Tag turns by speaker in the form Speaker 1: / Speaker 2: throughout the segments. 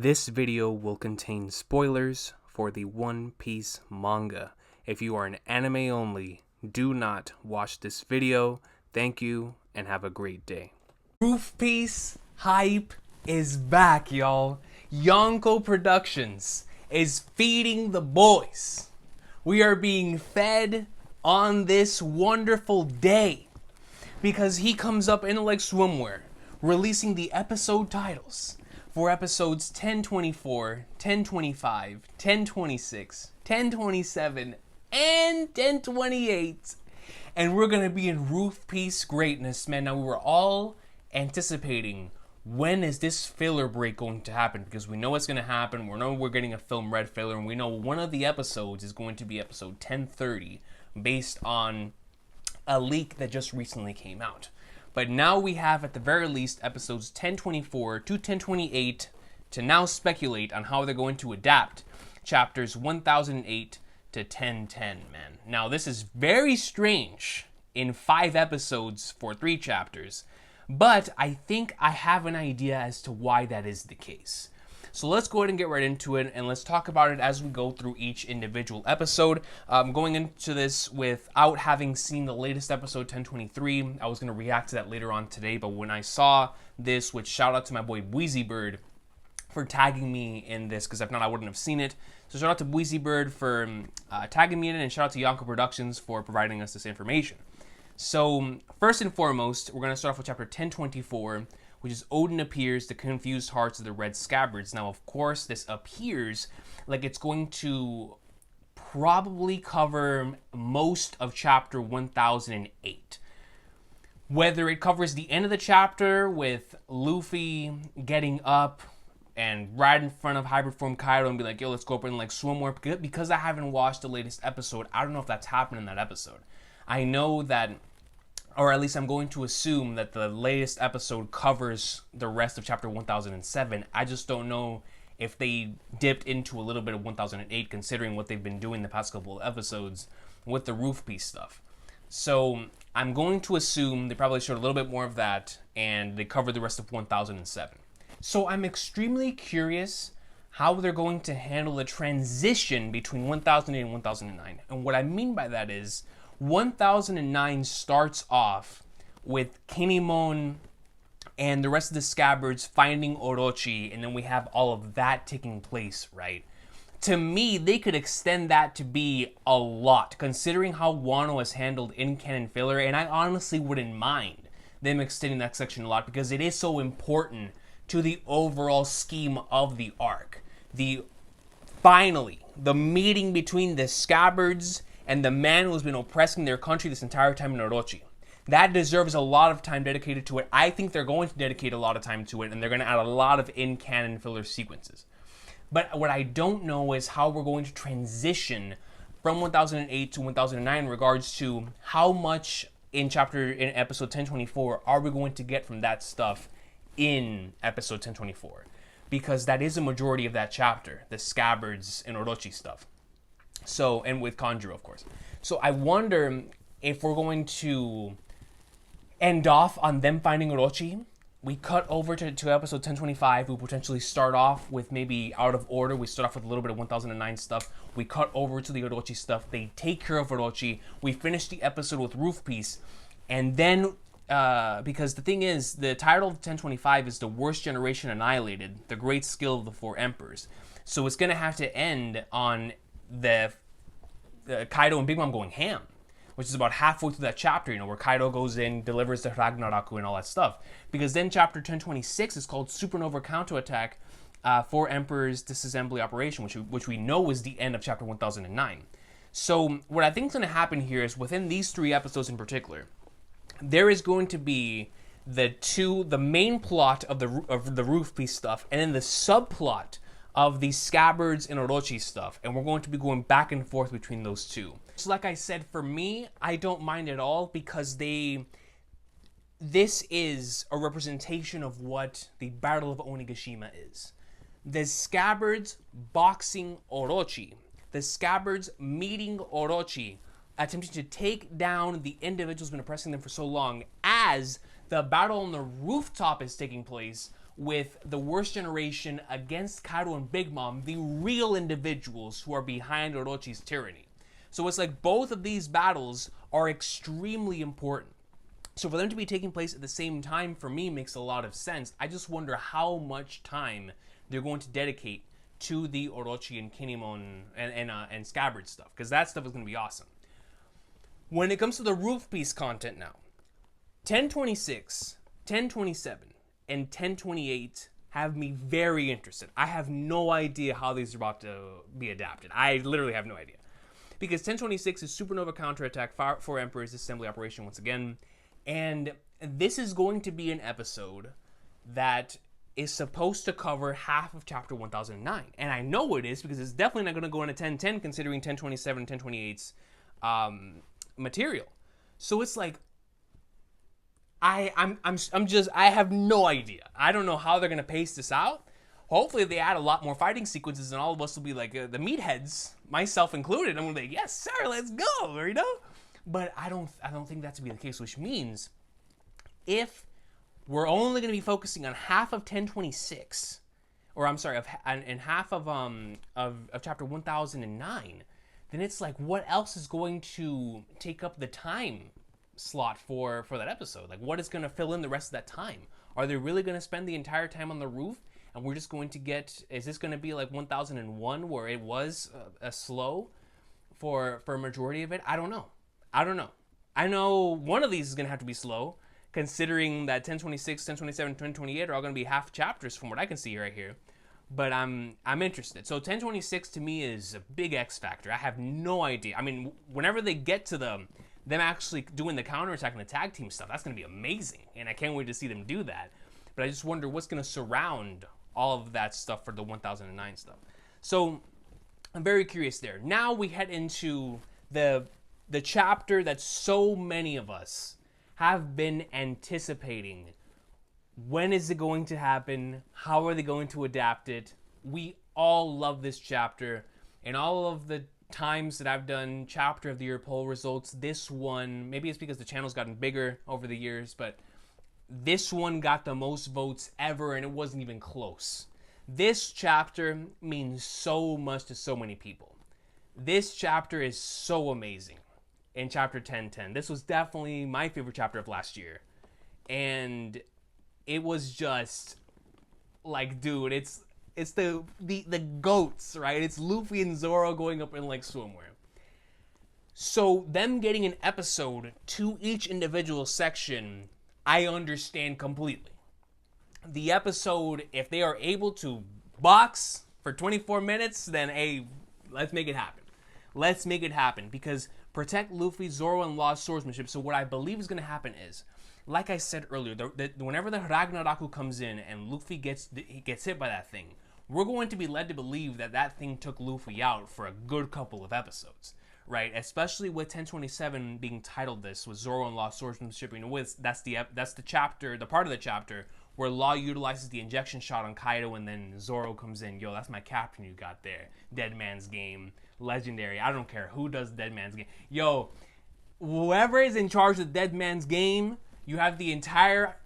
Speaker 1: This video will contain spoilers for the One Piece manga. If you are an anime only, do not watch this video. Thank you and have a great day. Roof Piece hype is back, y'all. Yonko Productions is feeding the boys. We are being fed on this wonderful day because he comes up in like swimwear, releasing the episode titles for episodes 1024, 1025, 1026, 1027, and 1028. And we're going to be in Roof Piece greatness, man. Now, we were all anticipating, when is this filler break going to happen? Because we know it's going to happen. We know we're getting a film red filler, and we know one of the episodes is going to be episode 1030, based on a leak that just recently came out. But now we have, at the very least, episodes 1024 to 1028 to now speculate on how they're going to adapt chapters 1008 to 1010, man. Now, this is very strange in 5 episodes for 3 chapters, but I think I have an idea as to why that is the case. So let's go ahead and get right into it, and let's talk about it as we go through each individual episode. Going into this without having seen the latest episode 1023, I was going to react to that later on today, but when I saw this, which shout out to my boy Bweezy Bird for tagging me in this, because if not, I wouldn't have seen it. So shout out to Bweezy Bird for tagging me in it, and shout out to Yonko Productions for providing us this information. So first and foremost, we're going to start off with chapter 1024, which is Odin appears, the confused hearts of the red scabbards. Now, of course, this appears like it's going to probably cover most of chapter 1008. Whether it covers the end of the chapter with Luffy getting up and right in front of hybrid form Kaido and be like, yo, let's go up and like swimwear. Because I haven't watched the latest episode, I don't know if that's happened in that episode. I know that, or at least I'm going to assume that the latest episode covers the rest of chapter 1007. I just don't know if they dipped into a little bit of 1008, considering what they've been doing the past couple of episodes with the Roof Piece stuff. So I'm going to assume they probably showed a little bit more of that, and they covered the rest of 1007. So I'm extremely curious how they're going to handle the transition between 1008 and 1009. And what I mean by that is, 1009 starts off with Kinemon and the rest of the scabbards finding Orochi, and then we have all of that taking place, right? To me, they could extend that to be a lot, considering how Wano has handled in-canon filler, and I honestly wouldn't mind them extending that section a lot, because it is so important to the overall scheme of the arc. Finally, the meeting between the scabbards and the man who has been oppressing their country this entire time in Orochi. That deserves a lot of time dedicated to it. I think they're going to dedicate a lot of time to it, and they're going to add a lot of in-canon filler sequences. But what I don't know is how we're going to transition from 1008 to 1009 in regards to how much in episode 1024 are we going to get from that stuff in episode 1024. Because that is a majority of that chapter, the scabbards and Orochi stuff. So, and with Kanjuro, of course. So I wonder if we're going to end off on them finding Orochi. We cut over to episode 1025. We potentially start off with maybe out of order. We start off with a little bit of 1009 stuff. We cut over to the Orochi stuff. They take care of Orochi. We finish the episode with Roof Piece. And then, because the thing is, the title of 1025 is The Worst Generation Annihilated, the Great Skill of the Four Emperors. So it's going to have to end on the Kaido and Big Mom going ham, which is about halfway through that chapter, where Kaido goes in, delivers the Ragnarok and all that stuff. Because then chapter 1026 is called Supernova Counterattack, Four Emperors Disassembly Operation, which we know is the end of chapter 1009. So what I think is going to happen here is, within these 3 episodes in particular, there is going to be the main plot of the Roof Piece stuff, and then the subplot of the scabbards and Orochi stuff, and we're going to be going back and forth between those two. So like I said, for me, I don't mind at all, because this is a representation of what the Battle of Onigashima is. The scabbards boxing Orochi, the scabbards meeting Orochi, attempting to take down the individuals who've been oppressing them for so long, as the battle on the rooftop is taking place, with the worst generation against Kaido and Big Mom, the real individuals who are behind Orochi's tyranny. So it's like both of these battles are extremely important. So for them to be taking place at the same time, for me, makes a lot of sense. I just wonder how much time they're going to dedicate to the Orochi and Kinemon and Scabbard stuff, because that stuff is going to be awesome. When it comes to the roof piece content now, 1026, 1027, and 1028 have me very interested. I have no idea how these are about to be adapted. I literally have no idea. Because 1026 is Supernova counterattack, Four Emperors assembly operation once again. And this is going to be an episode that is supposed to cover half of chapter 1009. And I know it is because it's definitely not going to go into 1010 considering 1027 and 1028's material. So it's like, I have no idea. I don't know how they're going to pace this out. Hopefully they add a lot more fighting sequences and all of us will be like the meatheads, myself included. I'm going to be like, yes, sir, let's go, you know? But I don't think that to be the case, which means if we're only going to be focusing on half of 1026, or I'm sorry, and half of chapter 1009, then it's like, what else is going to take up the time slot for that episode? Like, what is going to fill in the rest of that time? Are they really going to spend the entire time on the roof, and we're just going to get, is this going to be like 1001 where it was a slow for a majority of it? I don't know. I know one of these is going to have to be slow, considering that 1026, 1027, 1028 are all going to be half chapters from what I can see right here. But I'm interested. So 1026 to me is a big X factor. I have no idea. I mean, whenever they get to them actually doing the counterattack and the tag team stuff, that's going to be amazing. And I can't wait to see them do that. But I just wonder what's going to surround all of that stuff for the 1009 stuff. So I'm very curious there. Now we head into the chapter that so many of us have been anticipating. When is it going to happen? How are they going to adapt it? We all love this chapter. And all of the times that I've done chapter of the year poll results, this one, maybe it's because the channel's gotten bigger over the years, but this one got the most votes ever and it wasn't even close. This chapter means so much to so many people. This chapter is so amazing. In chapter 1010, this was definitely my favorite chapter of last year, and it was just like, dude, it's the goats, right? It's Luffy and Zoro going up in like swimwear. So them getting an episode to each individual section, I understand completely. The episode, if they are able to box for 24 minutes, then hey, let's make it happen. Let's make it happen, because protect Luffy, Zoro, and Law's swordsmanship. So what I believe is going to happen is, like I said earlier, whenever the Ragnaraku comes in and Luffy gets hit by that thing, we're going to be led to believe that thing took Luffy out for a good couple of episodes, right? Especially with 1027 being titled this, with Zoro and Law's swordsmanship. That's the chapter, the part of the chapter where Law utilizes the injection shot on Kaido, and then Zoro comes in. Yo, that's my captain you got there. Dead Man's Game. Legendary. I don't care who does Dead Man's Game. Yo, whoever is in charge of Dead Man's Game, you have the entire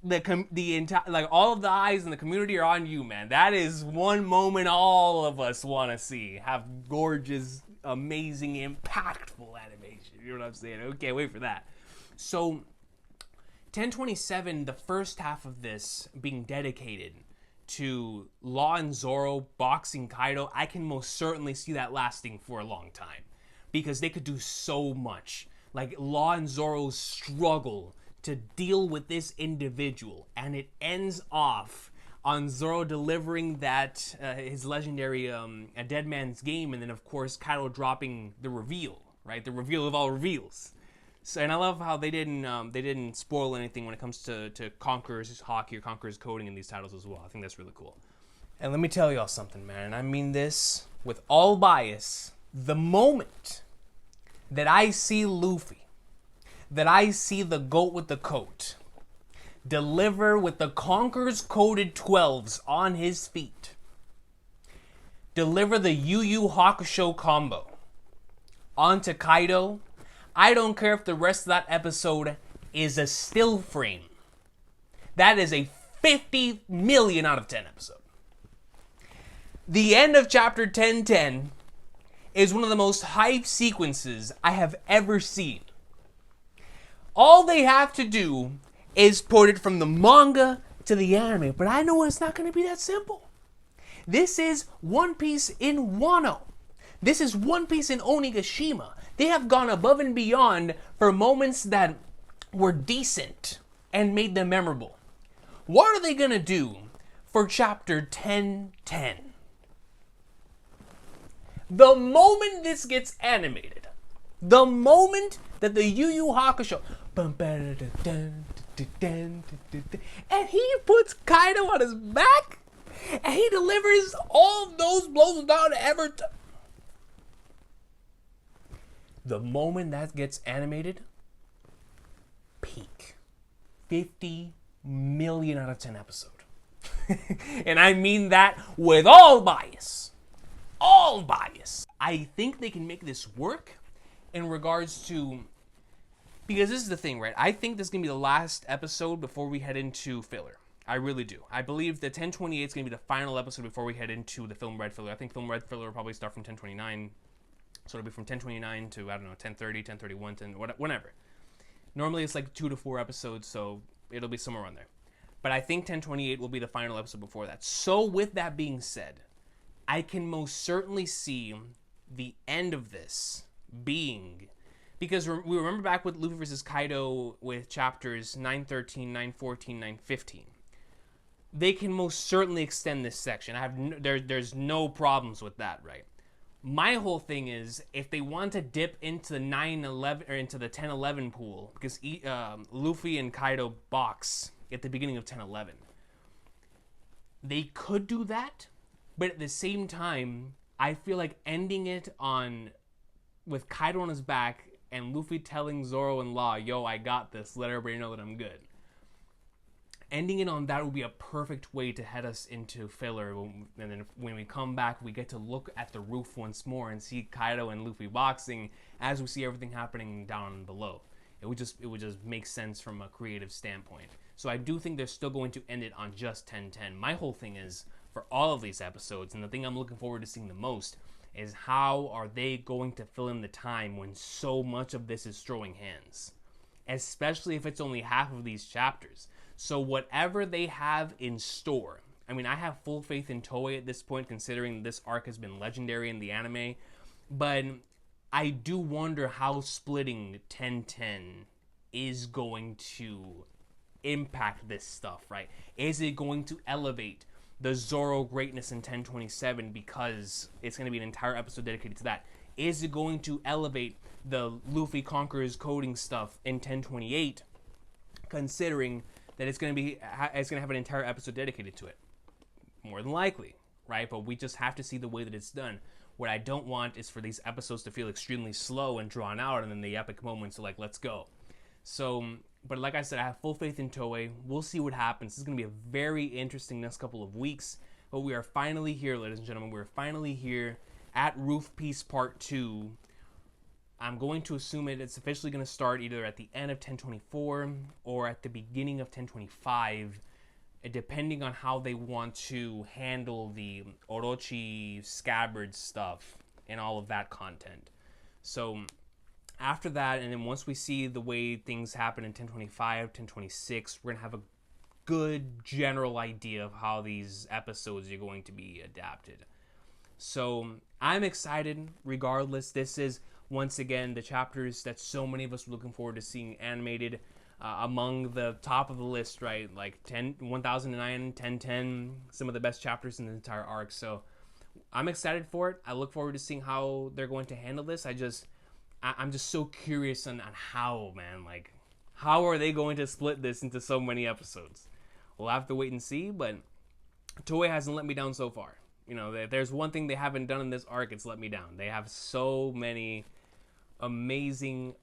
Speaker 1: like all of the eyes in the community are on you, man. That is one moment all of us want to see. Have gorgeous, amazing, impactful animation. You know what I'm saying? Okay, wait for that. So 1027, the first half of this being dedicated to Law and Zoro boxing Kaido, I can most certainly see that lasting for a long time, because they could do so much. Like Law and Zoro's struggle to deal with this individual, and it ends off on Zoro delivering that his legendary a Dead Man's Game, and then of course Kaido dropping the reveal, right? The reveal of all reveals. So, and I love how they didn't spoil anything when it comes to Conqueror's Hockey or Conqueror's Coding in these titles as well. I think that's really cool. And let me tell y'all something, man. I mean this with all bias. The moment that I see Luffy, that I see the GOAT with the coat, deliver with the Conqueror's Coded 12s on his feet, deliver the Yu Yu Hakusho combo onto Kaido, I don't care if the rest of that episode is a still frame. That is a 50 million out of 10 episode. The end of chapter 1010 is one of the most hype sequences I have ever seen. All they have to do is port it from the manga to the anime, but I know it's not going to be that simple. This is One Piece in Wano. This is One Piece in Onigashima. They have gone above and beyond for moments that were decent and made them memorable. What are they going to do for chapter 1010? The moment this gets animated, the moment that the Yu Yu Hakusho, and he puts Kaido on his back, and he delivers all those blows without ever... The moment that gets animated, peak. 50 million out of 10 episode. And I mean that with all bias. All bias. I think they can make this work in regards to... Because this is the thing, right? I think this is going to be the last episode before we head into filler. I really do. I believe that 1028 is going to be the final episode before we head into the Film Red filler. I think Film Red filler will probably start from 1029. So it'll be from 1029 to, I don't know, 1030, 1031, whatever. Normally it's like 2 to 4 episodes, so it'll be somewhere around there. But I think 1028 will be the final episode before that. So with that being said, I can most certainly see the end of this being... Because we remember back with Luffy vs. Kaido with chapters 913, 914, 915. They can most certainly extend this section. There's no problems with that, right? My whole thing is, if they want to dip into the 911 or into the 1011 pool, because Luffy and Kaido box at the beginning of 1011, they could do that, but at the same time, I feel like ending it on with Kaido on his back and Luffy telling Zoro and Law, "Yo, I got this. Let everybody know that I'm good." Ending it on that would be a perfect way to head us into filler. And then when we come back, we get to look at the roof once more and see Kaido and Luffy boxing as we see everything happening down below. It would just make sense from a creative standpoint. So I do think they're still going to end it on just 1010. My whole thing is, for all of these episodes, and the thing I'm looking forward to seeing the most, is how are they going to fill in the time when so much of this is throwing hands? Especially if it's only half of these chapters. So whatever they have in store, I mean, I have full faith in Toei at this point, considering this arc has been legendary in the anime, but I do wonder how splitting 1010 is going to impact this stuff, right? Is it going to elevate the Zoro greatness in 1027 because it's going to be an entire episode dedicated to that? Is it going to elevate the Luffy conquers coding stuff in 1028, considering that it's going to have an entire episode dedicated to it? More than likely, right? But we just have to see the way that it's done. What I don't want is for these episodes to feel extremely slow and drawn out, and then the epic moments are like, let's go. So, but like I said, I have full faith in Toei. We'll see what happens. This is going to be a very interesting next couple of weeks. But we are finally here, ladies and gentlemen. We're finally here at Roof Piece Part 2. I'm going to assume it's officially going to start either at the end of 1024 or at the beginning of 1025, depending on how they want to handle the Orochi scabbard stuff and all of that content. So after that, and then once we see the way things happen in 1025, 1026, we're going to have a good general idea of how these episodes are going to be adapted. So I'm excited regardless. This is, once again, the chapters that so many of us were looking forward to seeing animated. Among the top of the list, right? Like 1009, 1010, some of the best chapters in the entire arc. So I'm excited for it. I look forward to seeing how they're going to handle this. I'm just so curious on how, man. Like, how are they going to split this into so many episodes? We'll have to wait and see, but Toei hasn't let me down so far. You know, if there's one thing they haven't done in this arc, it's let me down. They have so many amazing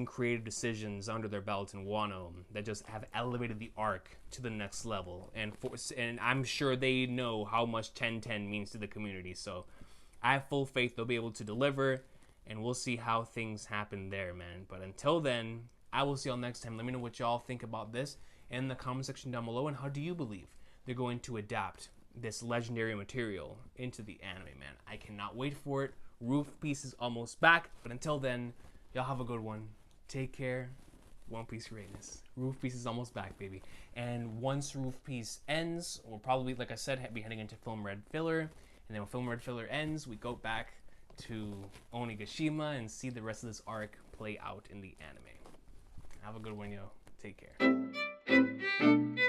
Speaker 1: creative decisions under their belt in Wano that just have elevated the arc to the next level, and I'm sure they know how much 1010 means to the community. So I have full faith they'll be able to deliver, and we'll see how things happen there, man. But until then, I will see y'all next time. Let me know what y'all think about this. in the comment section down below. And how do you believe they're going to adapt this legendary material into the anime, man? I cannot wait for it. Roof Piece is almost back, but until then, y'all have a good one. Take care. One Piece greatness. Roof Piece is almost back, baby. And once Roof Piece ends, we'll probably, like I said, be heading into Film Red Filler. And then when Film Red Filler ends, we go back to Onigashima and see the rest of this arc play out in the anime. Have a good one, yo. Take care.